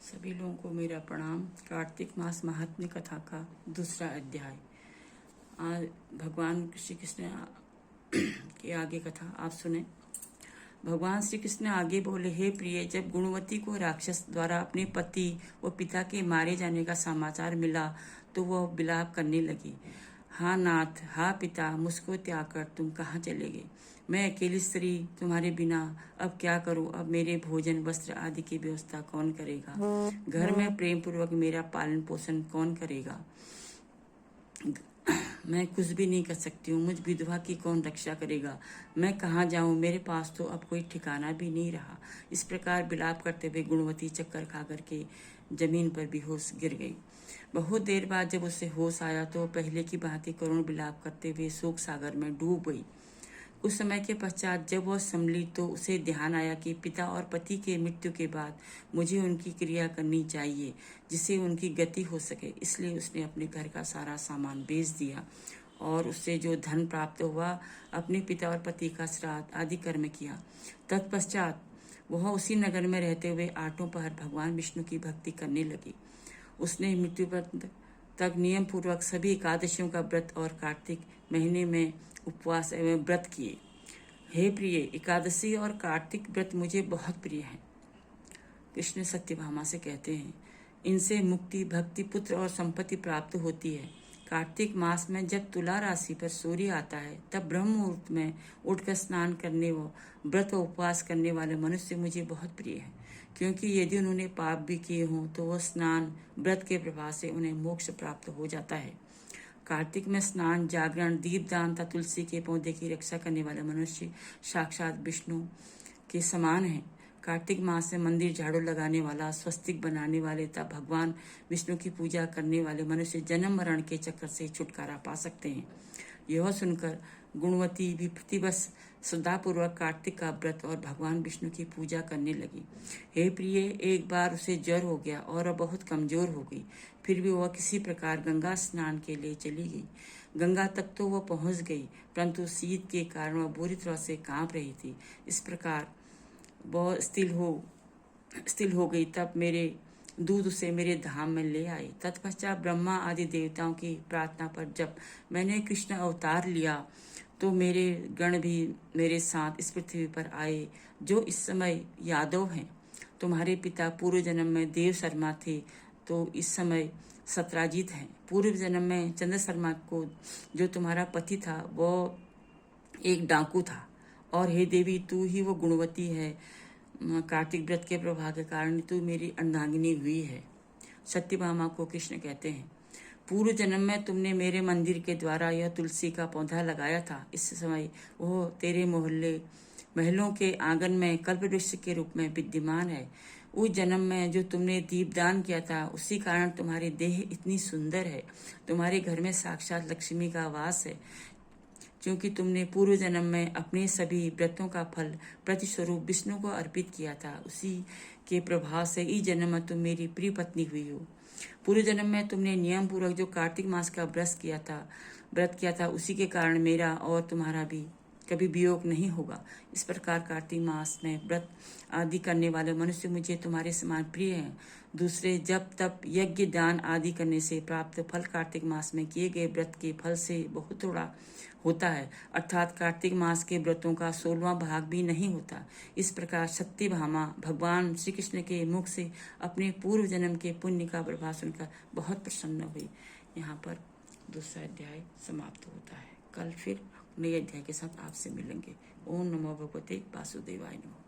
सभी लोगों को मेरा प्रणाम। कार्तिक मास महात्म्य कथा का दूसरा अध्याय। आज भगवान श्री कृष्ण के आगे कथा आप सुने। भगवान श्री कृष्ण आगे बोले, हे प्रिय, जब गुणवती को राक्षस द्वारा अपने पति व पिता के मारे जाने का समाचार मिला तो वह विलाप करने लगी। हाँ नाथ, हाँ पिता, मुझको त्याग कर तुम कहाँ चले गए? मैं अकेली स्त्री तुम्हारे बिना अब क्या करूं? अब मेरे भोजन वस्त्र आदि की व्यवस्था कौन करेगा? घर में प्रेम पूर्वक मेरा पालन पोषण कौन करेगा? मैं कुछ भी नहीं कर सकती हूँ। मुझ विधवा की कौन रक्षा करेगा? मैं कहाँ जाऊँ? मेरे पास तो अब कोई ठिकाना भी नहीं रहा। इस प्रकार विलाप करते हुए गुणवती चक्कर खा करके जमीन पर बेहोश गिर गई। बहुत देर बाद जब उसे होश आया तो पहले की भांति करुण विलाप करते हुए शोक सागर में डूब गई। कुछ समय के पश्चात जब वह संभली तो उसे ध्यान आया कि पिता और पति के मृत्यु के बाद मुझे उनकी क्रिया करनी चाहिए जिससे उनकी गति हो सके। इसलिए उसने अपने घर का सारा सामान बेच दिया और उससे जो धन प्राप्त हुआ अपने पिता और पति का श्राद्ध आदि कर्म किया। तत्पश्चात वह उसी नगर में रहते हुए आठों पहर भगवान विष्णु की भक्ति करने लगी। उसने मृत्यु तक नियम पूर्वक सभी एकादशियों का व्रत और कार्तिक महीने में उपवास एवं व्रत किए। हे प्रिय, एकादशी और कार्तिक व्रत मुझे बहुत प्रिय हैं। कृष्ण सत्यभामा से कहते हैं, इनसे मुक्ति, भक्ति, पुत्र और संपत्ति प्राप्त होती है। कार्तिक मास में जब तुला राशि पर सूर्य आता है तब ब्रह्म मुहूर्त में उठकर स्नान करने व व्रत व उपवास करने वाले मनुष्य मुझे बहुत प्रिय है, क्योंकि यदि उन्होंने पाप भी किए हों तो वह स्नान व्रत के प्रभाव से उन्हें मोक्ष प्राप्त हो जाता है। कार्तिक में स्नान, जागरण, दीपदान तथा तुलसी के पौधे की रक्षा करने वाले मनुष्य साक्षात विष्णु के समान है। कार्तिक मास में मंदिर झाड़ू लगाने वाला, स्वस्तिक बनाने वाले तथा भगवान विष्णु की पूजा करने वाले मनुष्य जन्म मरण के चक्कर से छुटकारा पा सकते हैं। यह सुनकर गुणवती भी प्रतिवर्ष श्रद्धापूर्वक कार्तिक का व्रत और भगवान विष्णु की पूजा करने लगी। हे प्रिय, एक बार उसे ज्वर हो गया और बहुत कमजोर हो गई। फिर भी वह किसी प्रकार गंगा स्नान के लिए चली गई। गंगा तक तो वह पहुंच गई, परंतु शीत के कारण वह बुरी तरह से कांप रही थी। इस प्रकार वह स्थिर हो गई। तब मेरे दूध उसे मेरे धाम में ले आई। तत्पश्चात ब्रह्मा आदि देवताओं की प्रार्थना पर जब मैंने कृष्ण अवतार लिया तो मेरे गण भी मेरे साथ इस पृथ्वी पर आए, जो इस समय यादव हैं। तुम्हारे पिता पूर्व जन्म में देव शर्मा थे तो इस समय सत्राजित हैं। पूर्व जन्म में चंद्र शर्मा को जो तुम्हारा पति था वो एक डाकू था। और हे देवी, तू ही वो गुणवती है। कार्तिक व्रत के प्रभाव के कारण तू मेरी अर्धांगिनी हुई है। सत्यभामा को कृष्ण कहते हैं, पूर्व जन्म में तुमने मेरे मंदिर के द्वारा यह तुलसी का पौधा लगाया था। इस समय वह तेरे महलों के आंगन में कल्पवृक्ष के रूप में विद्यमान है। उस जन्म में जो तुमने दीपदान किया था उसी कारण तुम्हारी देह इतनी सुंदर है। तुम्हारे घर में साक्षात लक्ष्मी का वास है, क्योंकि तुमने पूर्व जन्म में अपने सभी व्रतों का फल प्रतिस्वरूप विष्णु को अर्पित किया था। उसी के प्रभाव से इस जन्म में तुम मेरी प्रिय पत्नी हुई हो। पूर्व जन्म में तुमने नियम पूर्वक जो कार्तिक मास का व्रत किया था उसी के कारण मेरा और तुम्हारा भी कभी वियोग नहीं होगा। इस प्रकार कार्तिक मास में व्रत आदि करने वाले मनुष्य मुझे तुम्हारे समान प्रिय हैं। दूसरे जब तप, यज्ञ, दान आदि करने से प्राप्त फल कार्तिक मास में किए गए व्रत के फल से बहुत थोड़ा होता है, अर्थात कार्तिक मास के व्रतों का 16वां भाग भी नहीं होता। इस प्रकार सत्यभामा भगवान श्री कृष्ण के मुख से अपने पूर्व जन्म के पुण्य का प्रभाव सुनकर बहुत प्रसन्न हुई। यहाँ पर दूसरा अध्याय समाप्त होता है। कल फिर नए अध्याय के साथ आपसे मिलेंगे। ओम नमो भगवते वासुदेवाय नमः।